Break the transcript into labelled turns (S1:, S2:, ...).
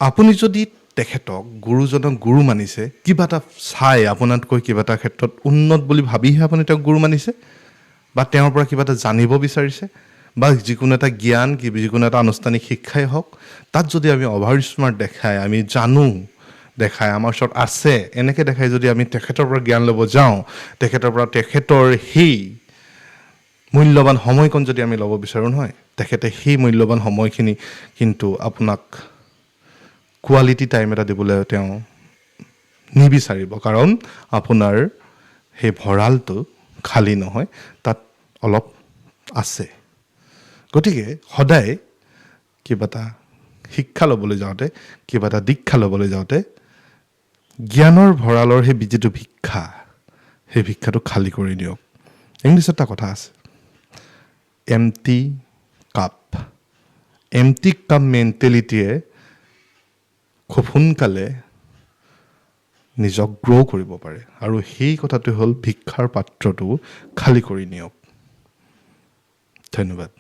S1: আপুনি যদি তেখেতক গুৰুজনক গুৰু মানিছে, কিবা এটা চাই আপোনাতকৈ কিবা এটা ক্ষেত্ৰত উন্নত বুলি ভাবিহে আপুনি তেওঁক গুৰু মানিছে, বা তেওঁৰ পৰা কিবা এটা জানিব বিচাৰিছে, বা যিকোনো এটা জ্ঞান যিকোনো এটা আনুষ্ঠানিক শিক্ষাই হওক, তাত যদি আমি অভাৰ স্মাৰ্ট দেখাই, আমি জানো দেখাই, আমাৰ ওচৰত আছে এনেকৈ দেখাই যদি আমি তেখেতৰ পৰা জ্ঞান ল'ব যাওঁ, তেখেতৰ পৰা তেখেতৰ সেই মূল্যৱান সময়কণ যদি আমি ল'ব বিচাৰোঁ নহয়, তেখেতে সেই মূল্যৱান সময়খিনি কিন্তু আপোনাক কোৱালিটি টাইম এটা দিবলৈ তেওঁ নিবিচাৰিব, কাৰণ আপোনাৰ সেই ভঁৰালটো খালী নহয়, তাত অলপ আছে। গতিকে সদায় কিবা এটা শিক্ষা ল'বলৈ যাওঁতে, কিবা এটা দীক্ষা ল'বলৈ যাওঁতে জ্ঞানৰ ভঁৰালৰ সেই যিটো ভিক্ষা, সেই ভিক্ষাটো খালী কৰি দিয়ক। ইংলিছত এটা কথা আছে, এমটি কাপ। এমটি কাপ মেণ্টেলিটিয়ে খুব সোনকালে নিজক গ্ৰ' কৰিব পাৰে, আৰু সেই কথাটো হ'ল ভিক্ষাৰ পাত্ৰটো খালী কৰি নিয়ক। ধন্যবাদ।